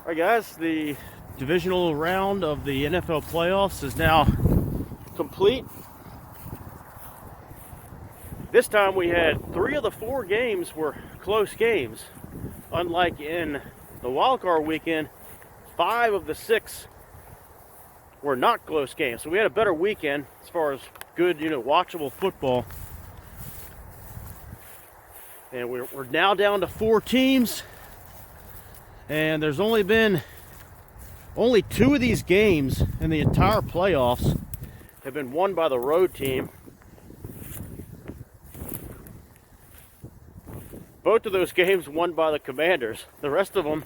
All right, guys, the divisional round of the NFL playoffs is now complete. This time we had 3 of the 4 games were close games. Unlike in the wildcard weekend, 5 of the 6 were not close games. So we had a better weekend as far as good, watchable football. And we're now down to 4 teams. And there's only 2 of these games in the entire playoffs have been won by the road team. Both of those games won by the Commanders. The rest of them,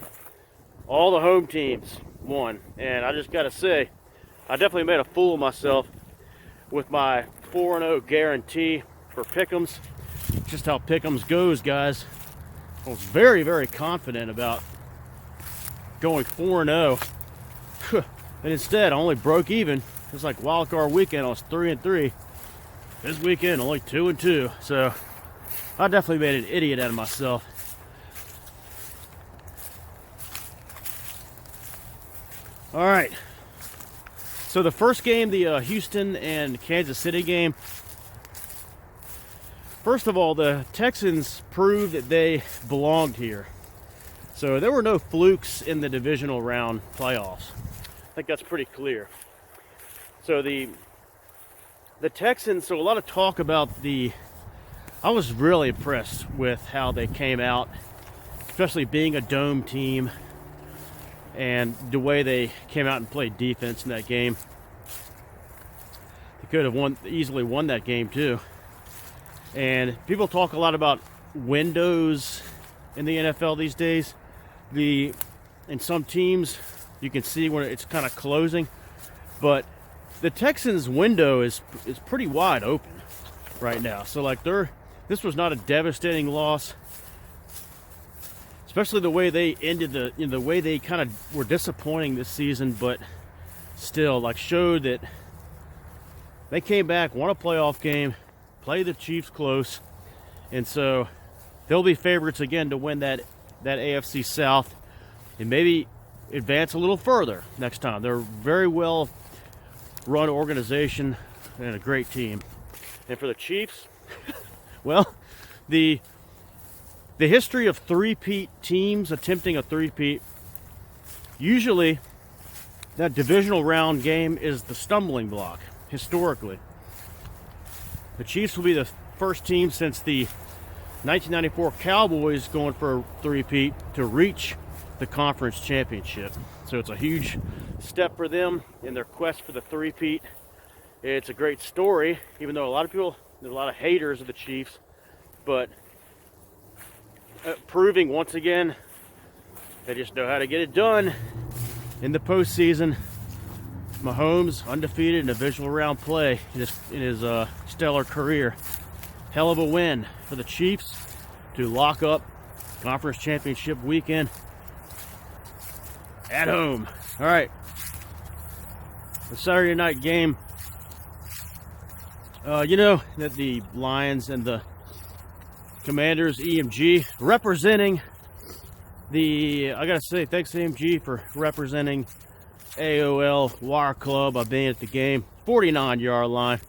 all the home teams won. And I just got to say, I definitely made a fool of myself with my 4-0 guarantee for Pick'ems. Just how Pick'ems goes, guys. I was very, very confident about going 4-0. And instead, I only broke even. It was like wild card weekend, I was 3-3. This weekend, only 2-2. So I definitely made an idiot out of myself. All right. So the first game, the Houston and Kansas City game. First of all, the Texans proved that they belonged here. So there were no flukes in the divisional round playoffs. I think that's pretty clear. So the Texans, so a lot of talk about I was really impressed with how they came out, especially being a dome team and the way they came out and played defense in that game. They could have easily won that game too. And people talk a lot about windows in the NFL these days. In some teams, you can see when it's kind of closing, but the Texans' window is pretty wide open right now. So this was not a devastating loss, especially the way they ended the way they kind of were disappointing this season, but still showed that they came back, won a playoff game, played the Chiefs close, and so they'll be favorites again to win that AFC South and maybe advance a little further next time. They're a very well run organization and a great team. And for the Chiefs, well, the history of three-peat teams attempting a three-peat, usually that divisional round game is the stumbling block, historically. The Chiefs will be the first team since the 1994 Cowboys going for a three-peat to reach the conference championship. So it's a huge step for them in their quest for the three-peat. It's a great story, even though there's a lot of haters of the Chiefs, but proving once again they just know how to get it done in the postseason. Mahomes undefeated in divisional round play in his stellar career. Hell of a win for the Chiefs to lock up conference championship weekend at home. All right, the Saturday night game. You know that the Lions and the Commanders, EMG, representing I gotta say thanks to EMG for representing AOL Wire Club by being at the game. 49-yard line,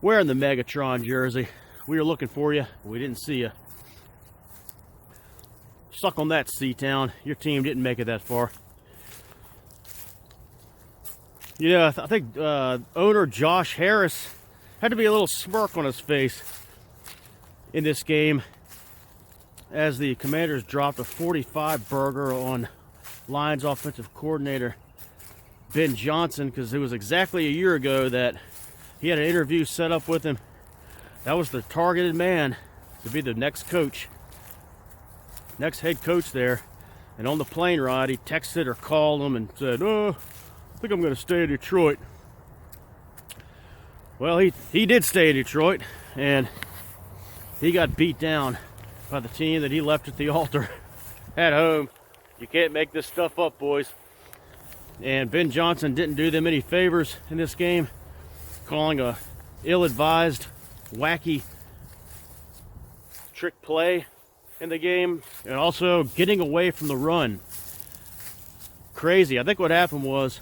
wearing the Megatron jersey. We were looking for you, but we didn't see you. Suck on that, C-Town. Your team didn't make it that far. I think owner Josh Harris had to be a little smirk on his face in this game as the Commanders dropped a 45 burger on Lions offensive coordinator Ben Johnson, because it was exactly a year ago that he had an interview set up with him. That was the targeted man to be the next head coach there. And on the plane ride, he texted or called him and said, "Oh, I think I'm going to stay in Detroit." Well, he did stay in Detroit, and he got beat down by the team that he left at the altar at home. You can't make this stuff up, boys. And Ben Johnson didn't do them any favors in this game, calling a ill-advised, wacky trick play in the game, and also getting away from the run. crazy. I think what happened was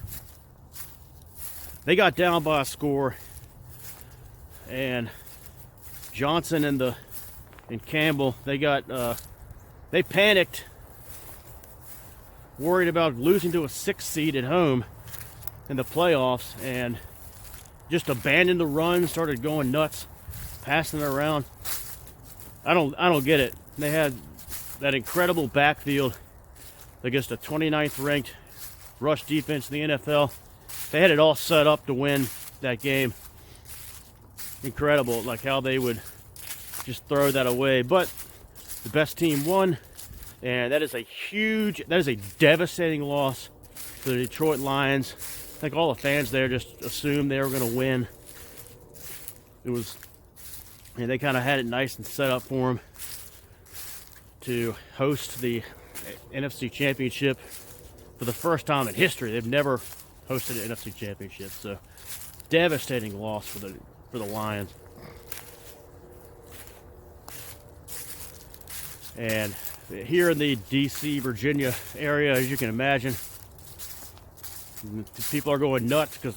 they got down by a score, and Johnson and Campbell, they panicked, worried about losing to a 6th seed at home in the playoffs, and just abandoned the run, started going nuts, passing it around. I don't get it. They had that incredible backfield against a 29th ranked rush defense in the NFL. They had it all set up to win that game. Incredible, like how they would just throw that away. But the best team won, and that is a devastating loss to the Detroit Lions. I think all the fans there just assumed they were going to win. And they kind of had it nice and set up for them to host the NFC Championship for the first time in history. They've never hosted an NFC Championship, so devastating loss for the Lions. And here in the D.C., Virginia area, as you can imagine, people are going nuts because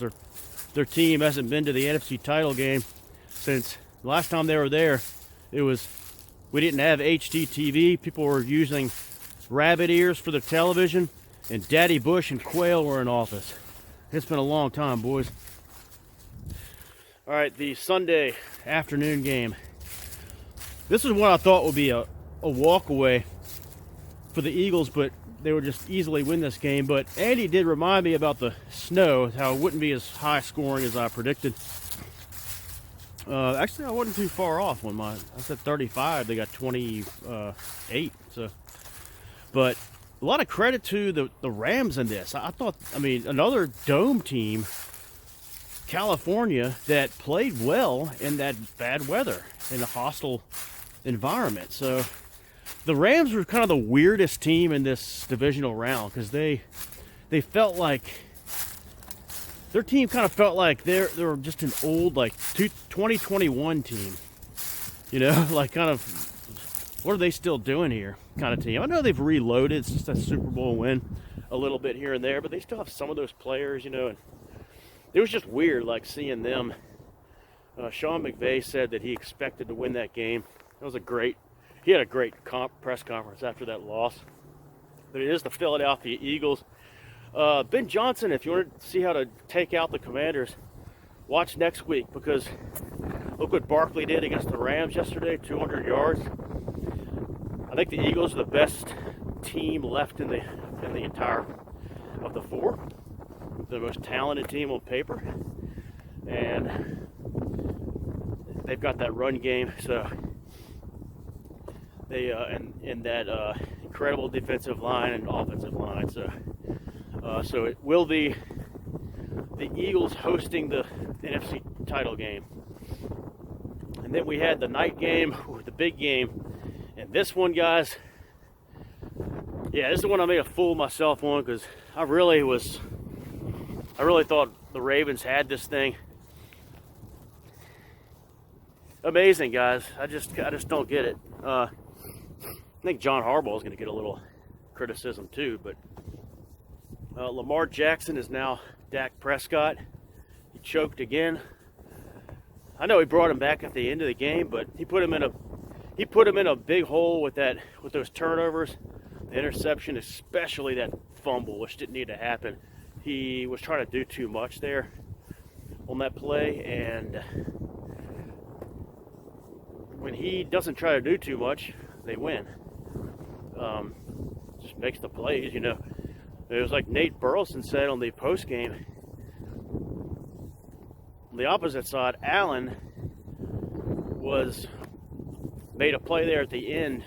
their team hasn't been to the NFC title game since the last time they were there. We didn't have HD TV. People were using rabbit ears for their television, and Daddy Bush and Quayle were in office. It's been a long time, boys. All right, the Sunday afternoon game. This is what I thought would be a walkaway for the Eagles, but they would just easily win this game. But Andy did remind me about the snow, how it wouldn't be as high scoring as I predicted. Actually, I wasn't too far off when I said 35. They got 28. So, but a lot of credit to the Rams in this. Another dome team, California, that played well in that bad weather in a hostile environment. So the Rams were kind of the weirdest team in this divisional round because they felt like their team kind of felt like they were just an old 2021 team, like kind of what are they still doing here kind of team. I know they've reloaded. It's just a Super Bowl win a little bit here and there, but they still have some of those players, and it was just weird like seeing them. Sean McVay said that he expected to win that game. He had a great press conference after that loss. But it is the Philadelphia Eagles. Ben Johnson, if you want to see how to take out the Commanders, watch next week, because look what Barkley did against the Rams yesterday, 200 yards. I think the Eagles are the best team left in the entire of the four, the most talented team on paper, and they've got that run game. So they and that incredible defensive line and offensive line. So it will be the Eagles hosting the NFC title game. And then we had the night game, the big game. And this one, guys, this is the one I made a fool of myself on, because I really thought the Ravens had this thing. Amazing, guys. I just don't get it. I think John Harbaugh is going to get a little criticism too, but Lamar Jackson is now Dak Prescott. He choked again. I know he brought him back at the end of the game, but he put him in a big hole with those turnovers, the interception, especially that fumble, which didn't need to happen. He was trying to do too much there on that play, and when he doesn't try to do too much, they win. Just makes the plays, It was like Nate Burleson said on the post game. On the opposite side, Allen made a play there at the end,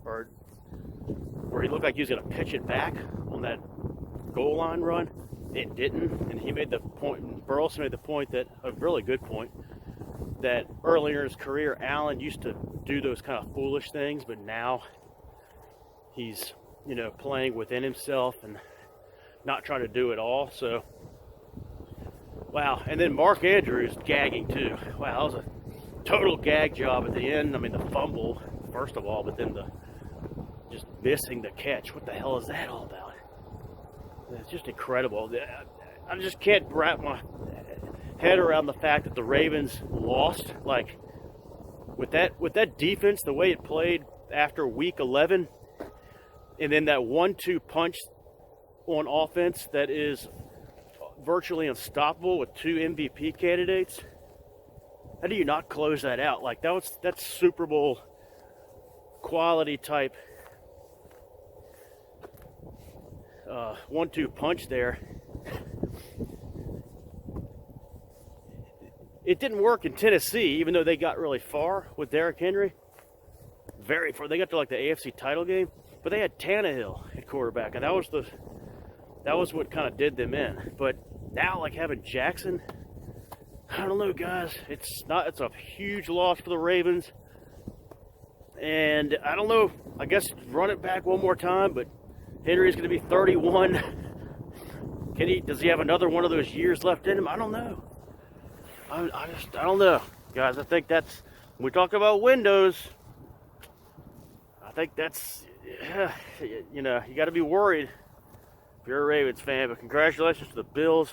where he looked like he was going to pitch it back on that goal line run. It didn't, and he made the point. Burleson made the point, that a really good point, that earlier in his career, Allen used to do those kind of foolish things, but now he's playing within himself and not trying to do it all. So, wow. And then Mark Andrews gagging too. Wow, that was a total gag job at the end. I mean, the fumble, first of all, but then just missing the catch. What the hell is that all about? It's just incredible. I just can't wrap my head around the fact that the Ravens lost. Like, with that defense, the way it played after week 11, and then that 1-2 punch on offense that is virtually unstoppable with 2 MVP candidates. How do you not close that out? Like, that's Super Bowl quality type 1-2 punch there. It didn't work in Tennessee, even though they got really far with Derrick Henry. Very far. They got to like the AFC title game, but they had Tannehill at quarterback, and that was what kind of did them in. But now, like, having Jackson, I don't know, guys. It's a huge loss for the Ravens, and I don't know. I guess run it back one more time, but Henry's going to be 31. Does he have another one of those years left in him? I don't know. I don't know, guys. I think that's, when we talk about windows, I think that's, you know, you got to be worried if you're a Ravens fan. But congratulations to the Bills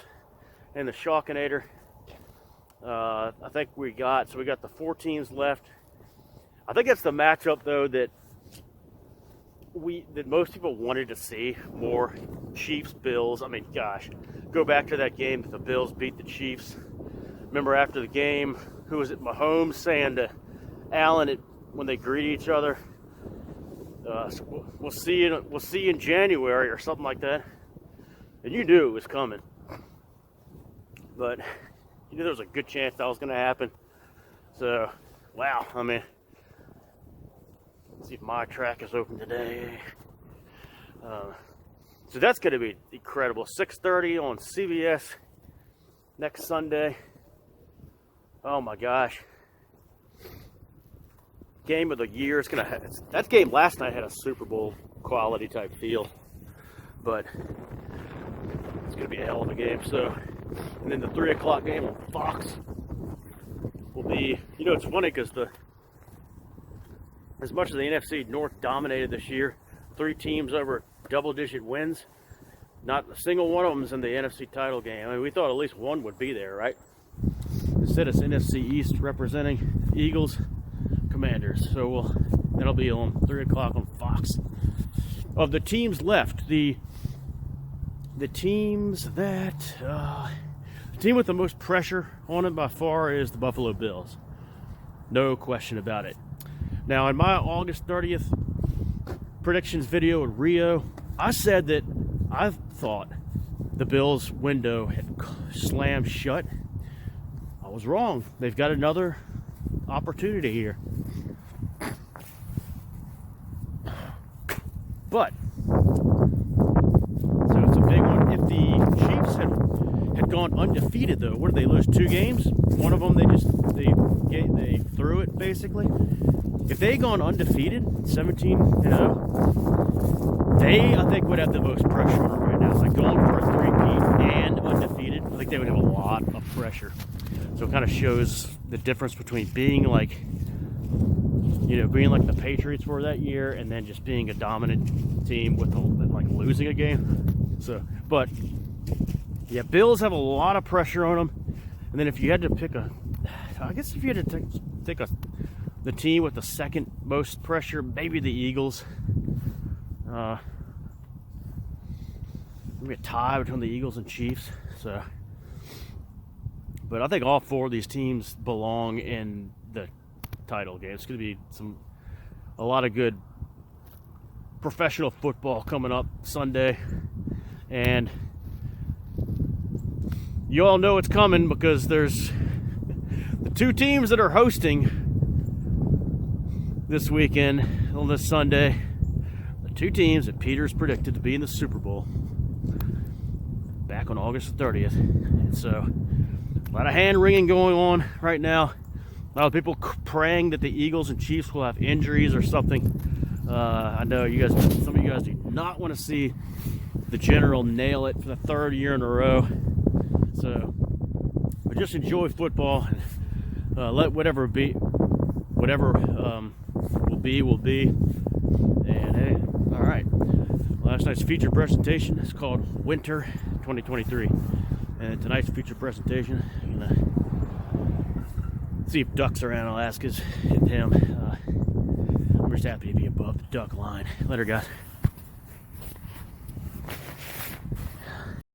and the Shockinator. I think we got the 4 teams left. I think that's the matchup, though, that most people wanted to see more. Chiefs, Bills. I mean, gosh, go back to that game that the Bills beat the Chiefs. Remember after the game, who was it? Mahomes saying to Allen when they greet each other, "We'll see you in January," or something like that. And you knew it was coming, but you knew there was a good chance that was going to happen. So, wow. I mean, let's see if my track is open today. So that's going to be incredible. 6:30 on CBS next Sunday. Oh my gosh. Game of the year. It's gonna have, that game last night had a Super Bowl quality type feel, but it's gonna be a hell of a game. So, and then the 3 o'clock game on Fox will be, you know, it's funny because as much as the NFC North dominated this year, 3 teams over double-digit wins, not a single one of them is in the NFC title game. I mean, we thought at least one would be there, right? Instead, it's NFC East representing Eagles, Commanders. So that'll be on 3 o'clock on Fox. Of the teams left, the teams that the team with the most pressure on it by far is the Buffalo Bills. No question about it. Now, in my August 30th predictions video in Rio, I said that I thought the Bills' window had slammed shut. I was wrong. They've got another opportunity here. But, so it's a big one. If the Chiefs had gone undefeated, though, what did they lose? 2 games? One of them they threw it, basically. If they had gone undefeated, 17-0, I think would have the most pressure on them right now. Like, going for a 3-peat and undefeated, I think they would have a lot of pressure. So it kind of shows the difference between being like, you know, being like the Patriots were that year, and then just being a dominant team with like losing a game. So, but yeah, Bills have a lot of pressure on them. And then if you had to pick the team with the second most pressure, maybe the Eagles. Maybe a tie between the Eagles and Chiefs. So, but I think all 4 of these teams belong in the title game. It's going to be a lot of good professional football coming up Sunday, and you all know it's coming because there's the 2 teams that are hosting this weekend on this Sunday. The 2 teams that Peter's predicted to be in the Super Bowl back on August 30th. And so, a lot of hand-wringing going on right now. A lot of people praying that the Eagles and Chiefs will have injuries or something. I know some of you guys do not want to see the General nail it for the 3rd year in a row. So, but just enjoy football. And, let whatever will be. And hey, all right. Well, last night's feature presentation. It's called Winter 2023. And tonight's feature presentation, I'm gonna see if ducks around Alaska's hitting him. I'm just happy to be above the duck line. Later, guys.